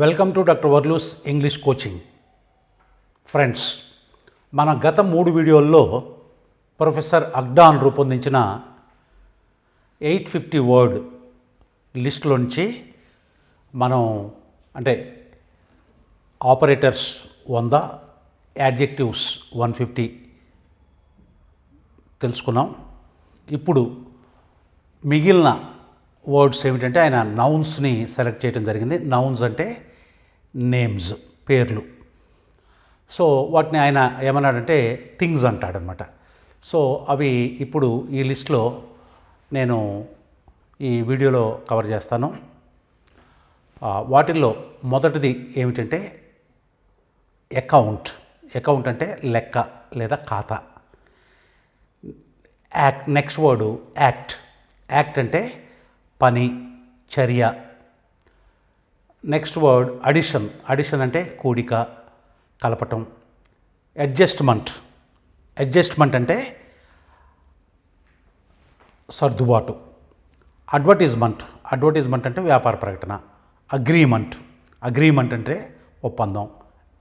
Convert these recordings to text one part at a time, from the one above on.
Welcome to doctor వర్లూస్ English coaching. Friends, మన గత 3 వీడియోల్లో ప్రొఫెసర్ అగ్డాన్ రూపొందించిన 850 వర్డ్ లిస్టులోంచి మనం ఆపరేటర్స్ 100, యాడ్జెక్టివ్స్ 150 తెలుసుకున్నాం. ఇప్పుడు మిగిలిన వర్డ్స్ ఏమిటంటే ఆయన నౌన్స్ని సెలెక్ట్ చేయడం జరిగింది. నౌన్స్ అంటే నేమ్స్, పేర్లు. సో వాటిని ఆయన ఏమన్నాడంటే థింగ్స్ అంటాడనమాట. సో అవి ఇప్పుడు ఈ లిస్ట్లో నేను ఈ వీడియోలో కవర్ చేస్తాను. వాటిల్లో మొదటిది ఏమిటంటే అకౌంట్. అకౌంట్ అంటే లెక్క లేదా ఖాతా. Next word act. యాక్ట్ అంటే పని, చర్య. Next word addition. అడిషన్ అంటే కూడిక, కలపటం. అడ్జస్ట్మెంట్. అడ్జస్ట్మెంట్ అంటే సర్దుబాటు. అడ్వర్టైజ్మెంట్. అడ్వర్టైజ్మెంట్ అంటే వ్యాపార ప్రకటన. అగ్రీమెంట్. అగ్రీమెంట్ అంటే ఒప్పందం.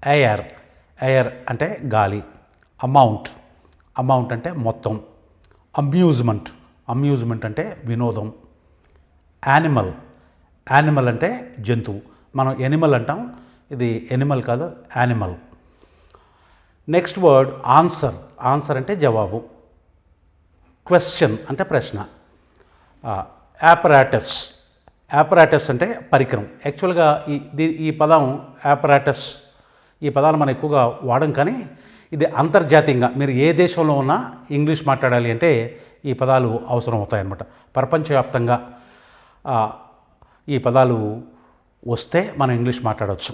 ఎయిర్. ఎయిర్ అంటే గాలి. అమౌంట్. అమౌంట్ అంటే మొత్తం. అమ్యూజ్మెంట్. అమ్యూజ్మెంట్ అంటే వినోదం. యానిమల్. యానిమల్ అంటే జంతువు. మనం ఎనిమల్ అంటాం, ఇది ఎనిమల్ కాదు, animal. Next word answer. Answer అంటే జవాబు. క్వశ్చన్ అంటే ప్రశ్న. యాపరాటస్. యాపరాటస్ అంటే పరికరం. యాక్చువల్గా ఈ పదం యాపరాటస్, ఈ పదాలు మనం ఎక్కువగా వాడం, కానీ ఇది అంతర్జాతీయంగా మీరు ఏ దేశంలో ఉన్నా ఇంగ్లీష్ మాట్లాడాలి అంటే ఈ పదాలు అవసరం అవుతాయన్నమాట. ప్రపంచవ్యాప్తంగా ఈ పదాలు వస్తే మనం ఇంగ్లీష్ మాట్లాడవచ్చు.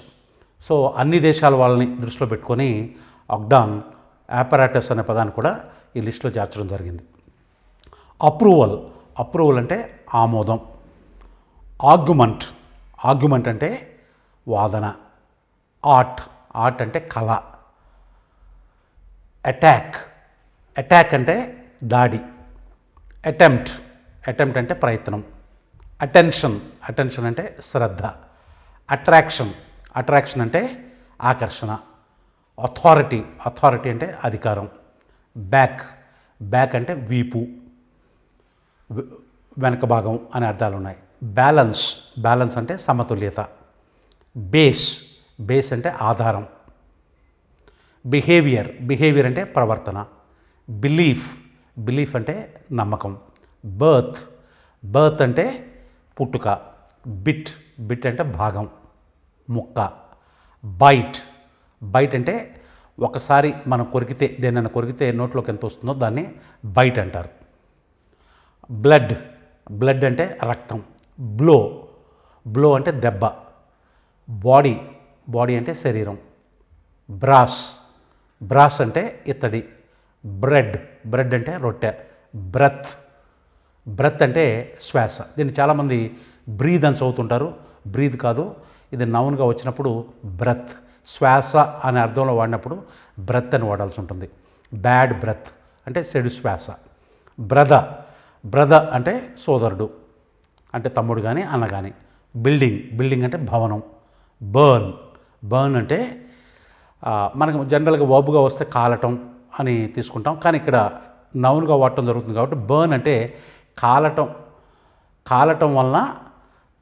సో అన్ని దేశాల వాళ్ళని దృష్టిలో పెట్టుకొని అగ్డాన్ యాపరాటస్ అనే పదాన్ని కూడా ఈ లిస్టులో చేర్చడం జరిగింది. అప్రూవల్. అప్రూవల్ అంటే ఆమోదం. ఆర్గ్యుమెంట్. ఆర్గ్యుమెంట్ అంటే వాదన. ఆర్ట్. ఆర్ట్ అంటే కళ. అటాక్. అటాక్ అంటే దాడి. అటెంప్ట్. అటెంప్ట్ అంటే ప్రయత్నం. అటెన్షన్. అటెన్షన్ అంటే శ్రద్ధ. అట్రాక్షన్. అట్రాక్షన్ అంటే ఆకర్షణ. అథారిటీ. అథారిటీ అంటే అధికారం. బ్యాక్. బ్యాక్ అంటే వీపు, వెనక భాగం అనే అర్థాలు ఉన్నాయి. బ్యాలెన్స్. బ్యాలెన్స్ అంటే సమతుల్యత. బేస్. బేస్ అంటే ఆధారం. బిహేవియర్. బిహేవియర్ అంటే ప్రవర్తన. బిలీఫ్. బిలీఫ్ అంటే నమ్మకం. బర్త్. బర్త్ అంటే పుట్టుక. బిట్. బిట్ అంటే భాగం, ముక్క. బైట్. బైట్ అంటే ఒకసారి మనం కొరికితే, దేనైనా కొరికితే నోట్లోకి ఎంత వస్తుందో దాన్ని బైట్ అంటారు. బ్లడ్. బ్లడ్ అంటే రక్తం. బ్లో. బ్లో అంటే దెబ్బ. బాడీ. బాడీ అంటే శరీరం. బ్రాస్. బ్రాస్ అంటే ఇత్తడి. బ్రెడ్. బ్రెడ్ అంటే రొట్టె. బ్రెత్. బ్రెత్ అంటే శ్వాస. దీన్ని చాలామంది బ్రీద్ అని చదువుతుంటారు. బ్రీద్ కాదు, ఇది నౌన్గా వచ్చినప్పుడు బ్రెత్, శ్వాస అనే అర్థంలో వాడినప్పుడు బ్రెత్ అని వాడాల్సి ఉంటుంది. బ్యాడ్ బ్రెత్ అంటే చెడు శ్వాస. బ్రదర్. బ్రదర్ అంటే సోదరుడు, అంటే తమ్ముడు కానీ అన్న కానీ. బిల్డింగ్. బిల్డింగ్ అంటే భవనం. బర్న్. బర్న్ అంటే మనకు జనరల్గా వర్బ్గా వస్తే కాలటం అని తీసుకుంటాం, కానీ ఇక్కడ నౌన్గా వాడటం జరుగుతుంది కాబట్టి బర్న్ అంటే కాలటం. కాలటం వలన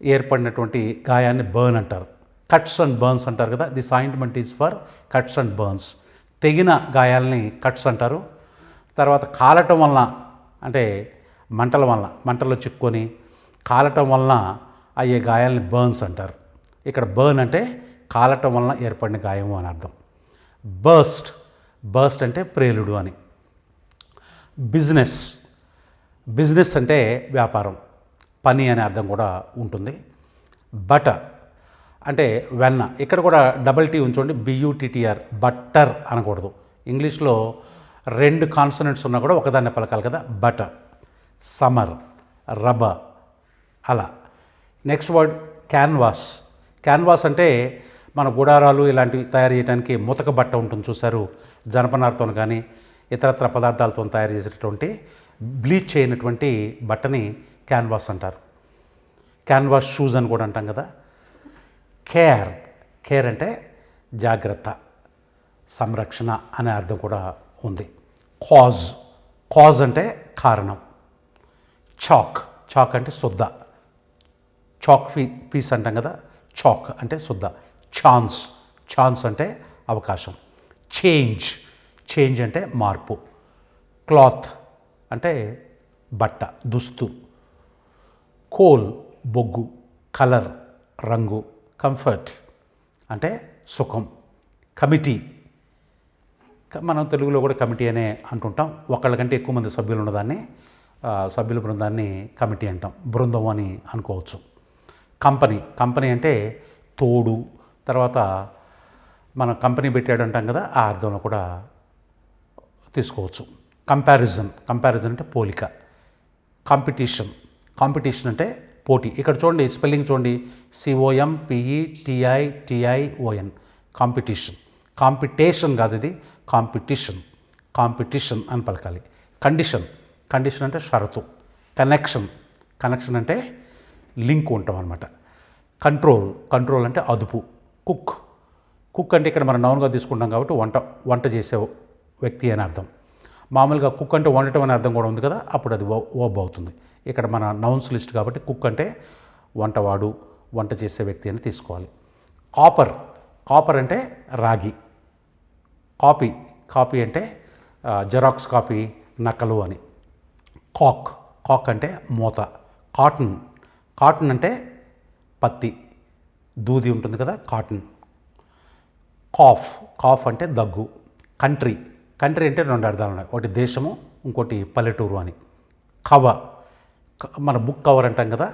ఏర్పడినటువంటి గాయాన్ని బర్న్ అంటారు. కట్స్ అండ్ బర్న్స్ అంటారు కదా, this ointment is for cuts and burns. తెగిన గాయాలని కట్స్ అంటారు. తర్వాత కాలటం వలన అంటే మంటల వలన, మంటల్లో చిక్కుకొని కాలటం వలన అయ్యే గాయాలని బర్న్స్ అంటారు. ఇక్కడ బర్న్ అంటే కాలటం వలన ఏర్పడిన గాయము అని అర్థం. బర్స్ట్. బర్స్ట్ అంటే ప్రేలుడు అని. బిజినెస్. బిజినెస్ అంటే వ్యాపారం, పని అనే అర్థం కూడా ఉంటుంది. బటర్ అంటే వెన్న. ఇక్కడ కూడా డబల్ టీ ఉంచండి, BUTTR. బట్టర్ అనకూడదు. ఇంగ్లీష్లో 2 కాన్సనెంట్స్ ఉన్నా కూడా ఒకదాన్నే పలకాలి కదా. బటర్. సమ్మర్. రబ్బర్ అలా. Next word canvas. క్యాన్వాస్ అంటే మన గుడారాలు ఇలాంటివి తయారు చేయడానికి ముతక బట్ట ఉంటుంది చూసారు, జనపనారతో కానీ ఇతరత్ర పదార్థాలతో తయారు చేసేటటువంటి బ్లీచ్ చేయనటువంటి బట్టని క్యాన్వాస్ అంటారు. క్యాన్వాస్ షూస్ అని కూడా అంటాం కదా. కేర్. కేర్ అంటే జాగ్రత్త, సంరక్షణ అనే అర్థం కూడా ఉంది. కాజ్, కాజ్ అంటే కారణం. చాక్, చాక్ అంటే శుద్ధ, చాక్ పీస్ అంటాం కదా, చాక్ అంటే శుద్ధ. ఛాన్స్, ఛాన్స్ అంటే అవకాశం. చేంజ్, చేంజ్ అంటే మార్పు. క్లాత్ అంటే బట్ట, దుస్తు. కోల్ బొగ్గు, కలర్ రంగు. కంఫర్ట్ అంటే సుఖం. కమిటీ, మనం తెలుగులో కూడా కమిటీ అనే అంటుంటాం. ఒకళ్ళకంటే ఎక్కువ మంది సభ్యులు ఉన్నదాన్ని సభ్యుల బృందాన్ని కమిటీ అంటాం, బృందం అని అనుకోవచ్చు. కంపెనీ, కంపెనీ అంటే తోడు. తర్వాత మనం కంపెనీ పెట్టాడు అంటాం కదా, ఆ అర్థంలో కూడా తీసుకోవచ్చు. కంపారిజన్, కంపారిజన్ అంటే పోలిక. కాంపిటీషన్, కాంపిటీషన్ అంటే పోటీ. ఇక్కడ చూడండి స్పెల్లింగ్ చూడండి, COMPETITION, కాంపిటీషన్. కాంపిటీషన్ కాదు, ఇది కాంపిటీషన్, కాంపిటీషన్ అని పలకాలి. కండిషన్, కండిషన్ అంటే షరతు. కనెక్షన్, కనెక్షన్ అంటే లింక్ ఉంటాం అనమాట. కంట్రోల్, కంట్రోల్ అంటే అదుపు. కుక్, కుక్ అంటే ఇక్కడ మనం నౌన్గా తీసుకుంటాం కాబట్టి వంట చేసే వ్యక్తి అని అర్థం. మామూలుగా కుక్ అంటే వండటం అనే అర్థం కూడా ఉంది కదా, అప్పుడు అది వర్బ్ అవుతుంది. ఇక్కడ మన నౌన్స్ లిస్ట్ కాబట్టి కుక్ అంటే వంటవాడు, వంట చేసే వ్యక్తి అని తీసుకోవాలి. కాపర్, కాపర్ అంటే రాగి. కాపీ, కాపీ అంటే జెరాక్స్ కాపీ, నకలు అని. కాక్, కాక్ అంటే మూత. కాటన్, కాటన్ అంటే పత్తి, దూది ఉంటుంది కదా, కాటన్. కాఫ్, కాఫ్ అంటే దగ్గు. కంట్రీ, కంట్రీ అంటే రెండు అర్థాలు ఉన్నాయి, ఒకటి దేశము, ఇంకోటి పల్లెటూరు అని. కవర్, మన బుక్ కవర్ అంటాం కదా,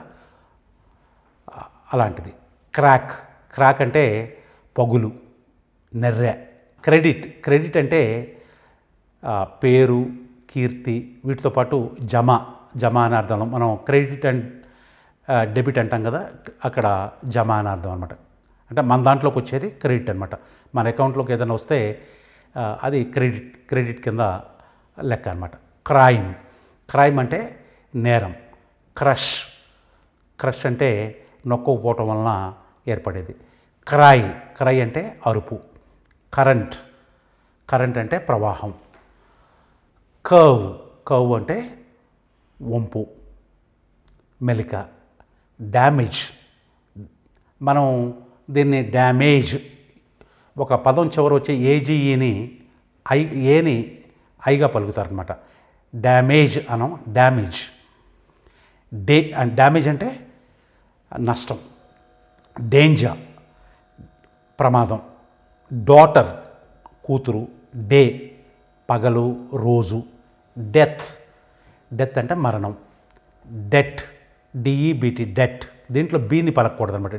అలాంటిది. క్రాక్, క్రాక్ అంటే పగులు, నెర్రె. క్రెడిట్, క్రెడిట్ అంటే పేరు, కీర్తి, వీటితో పాటు జమ, జమ అనే అర్థంలో మనం క్రెడిట్ అండ్ డెబిట్ అంటాం కదా, అక్కడ జమ అనే అర్థం అనమాట. అంటే మన దాంట్లోకి వచ్చేది క్రెడిట్ అనమాట. మన అకౌంట్లోకి ఏదైనా వస్తే అది క్రెడిట్, క్రెడిట్ కింద లెక్క అనమాట. క్రైమ్, క్రైమ్ అంటే నేరం. క్రష్, క్రష్ అంటే నొక్కకపోవటం వలన ఏర్పడేది. క్రై, క్రై అంటే అరుపు. కరెంట్, కరెంట్ అంటే ప్రవాహం. కర్వ్, కర్వ్ అంటే వంపు, మెలిక. డ్యామేజ్, మనం దీన్ని డ్యామేజ్, ఒక పదం చివర వచ్చే ఏజీఈని ఏని ఐగా పలుకుతారనమాట. డ్యామేజ్ అనం, డ్యామేజ్. డ్యామేజ్ అంటే నష్టం. డేంజర్, ప్రమాదం. డాటర్, కూతురు. డే, పగలు, రోజు. డెత్, డెత్ అంటే మరణం. Debt, D E B T, debt. దీంట్లో బీని పలకూడదు అనమాట,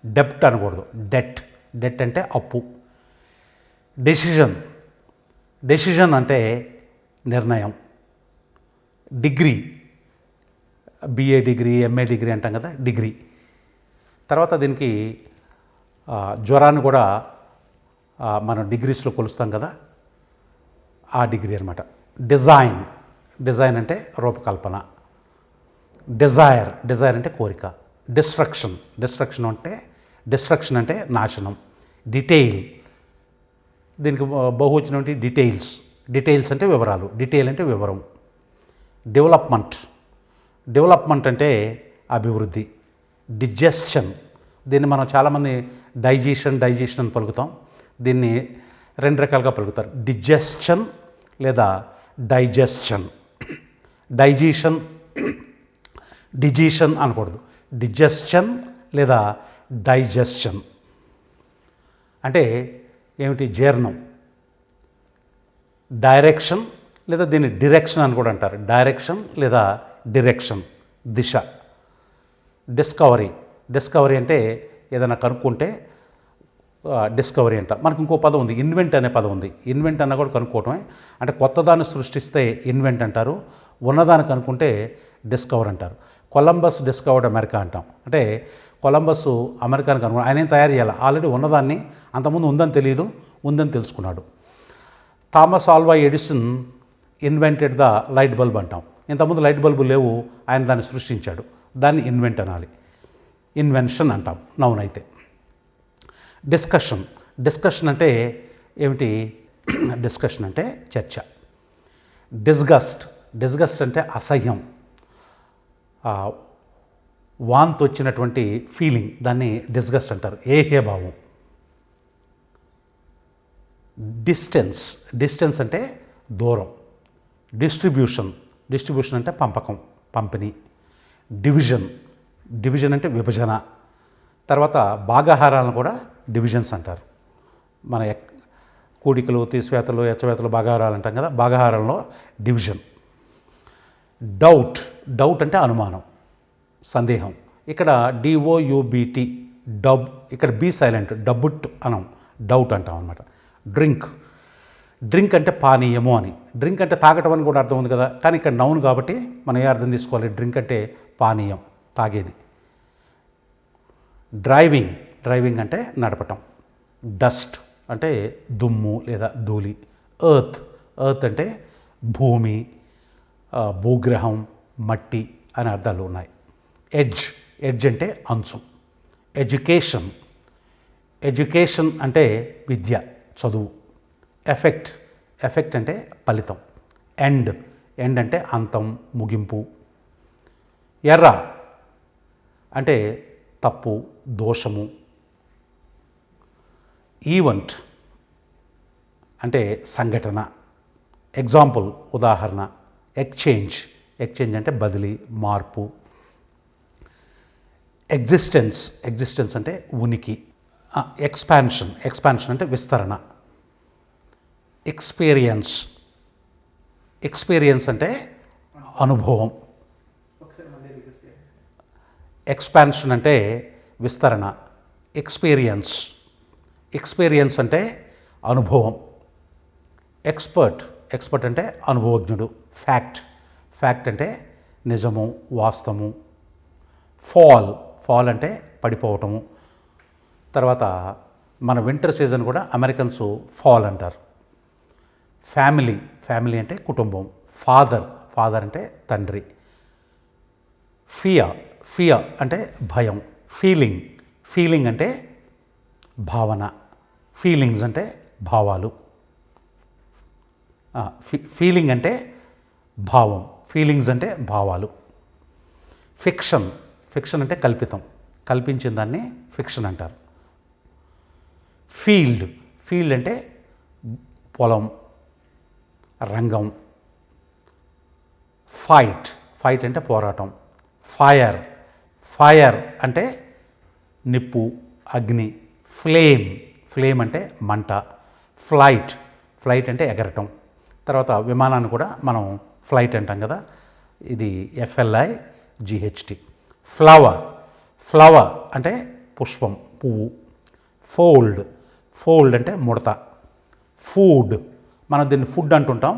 డెప్ట్ అనకూడదు. డెట్, డెట్ అంటే అప్పు. డెసిషన్, డెసిషన్ అంటే నిర్ణయం. Degree, BA degree, MA degree అంటాం కదా, డిగ్రీ. తర్వాత దీనికి జ్వరాన్ని కూడా మనం డిగ్రీస్లో కొలుస్తాం కదా, ఆ డిగ్రీ అనమాట. డిజైన్, డిజైన్ అంటే రూపకల్పన. డిజైర్, డిజైర్ అంటే కోరిక. డిస్ట్రక్షన్, డిస్ట్రక్షన్ అంటే డిస్ట్రక్షన్ అంటే నాశనం. డిటెయిల్, దీనికి బహువచనం ఏంటి, డీటెయిల్స్. డీటెయిల్స్ అంటే వివరాలు, డీటెయిల్ అంటే వివరం. డెవలప్మెంట్, డెవలప్మెంట్ అంటే అభివృద్ధి. డిజెషన్, దీన్ని మనం చాలామంది డైజెషన్, డైజెషన్ అని పలుకుతాం. దీన్ని రెండు రకాలుగా పలుకుతారు, డిజెషన్ లేదా డైజెషన్. డైజెషన్, డిజెషన్ అనకూడదు, డిజెషన్ లేదా డైజెషన్. అంటే ఏమిటి, జీర్ణం. డైరెక్షన్ లేదా దీన్ని డిరెక్షన్ అని కూడా అంటారు. డైరెక్షన్ లేదా డిరెక్షన్, దిశ. డిస్కవరీ, డిస్కవరీ అంటే ఏదైనా కనుక్కుంటే డిస్కవరీ అంట. మనకు ఇంకో పదం ఉంది, ఇన్వెంట్ అనే పదం ఉంది. ఇన్వెంట్ అన్న కూడా కనుక్కోవటమే, అంటే కొత్తదాన్ని సృష్టిస్తే ఇన్వెంట్ అంటారు, ఉన్నదాన్ని కనుక్కుంటే డిస్కవర్ అంటారు. కొలంబస్ డిస్కవర్డ్ అమెరికా అంటాం, అంటే కొలంబస్ అమెరికాని కనుక్కున్నాడు. ఆయన ఏం తయారు చేయాలి, ఆల్రెడీ ఉన్నదాన్ని, అంతకుముందు ఉందని తెలియదు, ఉందని తెలుసుకున్నాడు. Thomas Alva Edison invented the light bulb అంటాం. ఇంతకుముందు లైట్ బల్బు లేవు, ఆయన దాన్ని సృష్టించాడు, దాన్ని ఇన్వెంట్ అనాలి. ఇన్వెన్షన్ అంటాం నౌన్ అయితే. డిస్కషన్. డిస్కషన్ అంటే ఏమిటి? డిస్కషన్ అంటే చర్చ. డిస్గస్ట్. డిస్గస్ట్ అంటే అసహ్యం, వాంతి వచ్చినటువంటి ఫీలింగ్, దాన్ని డిస్గస్ట్ అంటారు, ఏహ్యభావం. డిస్టెన్స్. డిస్టెన్స్ అంటే దూరం. డిస్ట్రిబ్యూషన్. డిస్ట్రిబ్యూషన్ అంటే పంపకం, పంపిణీ. డివిజన్. డివిజన్ అంటే విభజన. తర్వాత భాగాహారాలను కూడా డివిజన్స్ అంటారు. మన కూడికలు, తీసివేతలు, ఎచ్చవేతలు, భాగాహారాలు అంటాం కదా, భాగాహారంలో డివిజన్. డౌట్. డౌట్ అంటే అనుమానం, సందేహం. ఇక్కడ DOUBT, డబ్, ఇక్కడ బి సైలెంట్, డబ్బుట్ అనం, డౌట్ అంటాం అనమాట. డ్రింక్. డ్రింక్ అంటే పానీయము అని. డ్రింక్ అంటే తాగటం అని కూడా అర్థం ఉంది కదా, కానీ ఇక్కడ నౌన్ కాబట్టి మనం ఏ అర్థం తీసుకోవాలి? డ్రింక్ అంటే పానీయం, తాగేది. డ్రైవింగ్. డ్రైవింగ్ అంటే నడపటం. డస్ట్ అంటే దుమ్ము లేదా ధూళి. ఎర్త్. ఎర్త్ అంటే భూమి, భూగ్రహం, మట్టి అనే అర్థాలు ఉన్నాయి. ఎడ్జ్. ఎడ్జ్ అంటే అంచు. ఎడ్యుకేషన్. ఎడ్యుకేషన్ అంటే విద్య, చదువు. ఎఫెక్ట్. ఎఫెక్ట్ అంటే ఫలితం. ఎండ్. ఎండ్ అంటే అంతం, ముగింపు. ఎర్ర అంటే తప్పు, దోషము. ఈవెంట్ అంటే సంఘటన. ఎగ్జాంపుల్, ఉదాహరణ. ఎక్స్చేంజ్. ఎక్స్చేంజ్ అంటే బదిలీ, మార్పు. ఎగ్జిస్టెన్స్. ఎగ్జిస్టెన్స్ అంటే ఉనికి. ఎక్స్పాన్షన్. ఎక్స్పాన్షన్ అంటే విస్తరణ. ఎక్స్పీరియన్స్. ఎక్స్పీరియన్స్ అంటే అనుభవం. ఎక్స్పాన్షన్ అంటే విస్తరణ. ఎక్స్పీరియన్స్. ఎక్స్పీరియన్స్ అంటే అనుభవం. ఎక్స్పర్ట్. ఎక్స్పర్ట్ అంటే అనుభవజ్ఞుడు. ఫ్యాక్ట్. ఫ్యాక్ట్ అంటే నిజము, వాస్తవము. ఫాల్. ఫాల్ అంటే పడిపోవటము. తర్వాత మన వింటర్ సీజన్ కూడా అమెరికన్స్ ఫాల్ అంటారు. ఫ్యామిలీ. ఫ్యామిలీ అంటే కుటుంబం. ఫాదర్. ఫాదర్ అంటే తండ్రి. ఫియర్. ఫియర్ అంటే భయం. ఫీలింగ్. ఫీలింగ్ అంటే భావన. ఫీలింగ్స్ అంటే భావాలు. ఫీలింగ్ అంటే భావం, ఫీలింగ్స్ అంటే భావాలు. ఫిక్షన్. ఫిక్షన్ అంటే కల్పితం, కల్పించిన దాన్ని ఫిక్షన్ అంటారు. ఫీల్డ్. ఫీల్డ్ అంటే పొలం, రంగం. ఫైట్. ఫైట్ అంటే పోరాటం. ఫైర్. ఫైర్ అంటే నిప్పు, అగ్ని. ఫ్లేమ్. ఫ్లేమ్ అంటే మంట. ఫ్లైట్. ఫ్లైట్ అంటే ఎగరటం. తర్వాత విమానాన్ని కూడా మనం ఫ్లైట్ అంటాం కదా, ఇది FLIGHT. ఫ్లవర్. ఫ్లవర్ అంటే పుష్పం, పువ్వు. ఫోల్డ్. ఫోల్డ్ అంటే ముడత. ఫుడ్. మనం దీన్ని ఫుడ్ అంటుంటాం,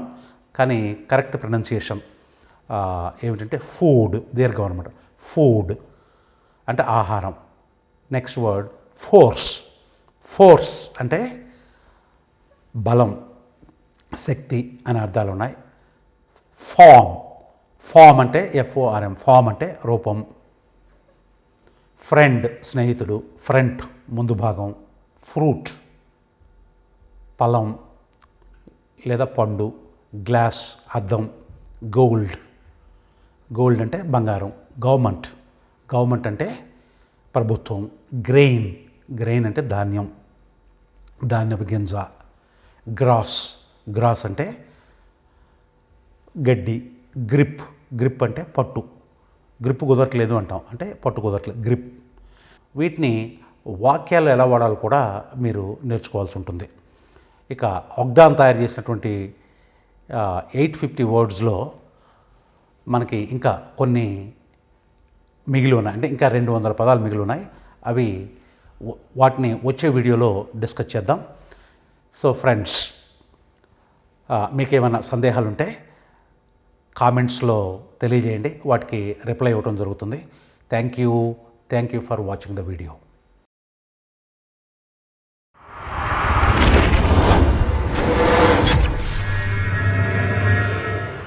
కానీ కరెక్ట్ ప్రొనౌన్సియేషన్ ఏమిటంటే ఫుడ్, దీర్ఘం అనమాట. ఫుడ్ అంటే ఆహారం. Next word force. ఫోర్స్ అంటే బలం, శక్తి అనే అర్థాలు ఉన్నాయి. ఫామ్. ఫామ్ అంటే FORM. ఫామ్ అంటే రూపం. ఫ్రెండ్ స్నేహితుడు. ఫ్రంట్ ముందు భాగం. ఫ్రూట్ ఫలం లేదా పండు. గ్లాస్ అద్దం. గోల్డ్. గోల్డ్ అంటే బంగారం. గవర్నమెంట్. గవర్నమెంట్ అంటే ప్రభుత్వం. గ్రెయిన్. గ్రెయిన్ అంటే ధాన్యం, ధాన్యపు గింజ. గ్రాస్. గ్రాస్ అంటే గడ్డి. గ్రిప్. గ్రిప్ అంటే పట్టు. గ్రిప్ కుదరట్లేదు అంటాం, అంటే పట్టు కుదరట్లేదు, గ్రిప్. వీటిని వాక్యాలు ఎలా వాడాలో కూడా మీరు నేర్చుకోవాల్సి ఉంటుంది. ఇక ఒగ్డాన్ తయారు చేసినటువంటి 850 వర్డ్స్లో మనకి ఇంకా కొన్ని మిగిలి ఉన్నాయి, అంటే ఇంకా 200 పదాలు మిగిలి ఉన్నాయి. అవి వాటిని వచ్చే వీడియోలో డిస్కస్ చేద్దాం. సో ఫ్రెండ్స్, మీకేమైనా సందేహాలు ఉంటే కామెంట్స్లో తెలియజేయండి, వాటికి రిప్లై ఇవ్వడం జరుగుతుంది. Thank you for watching the video.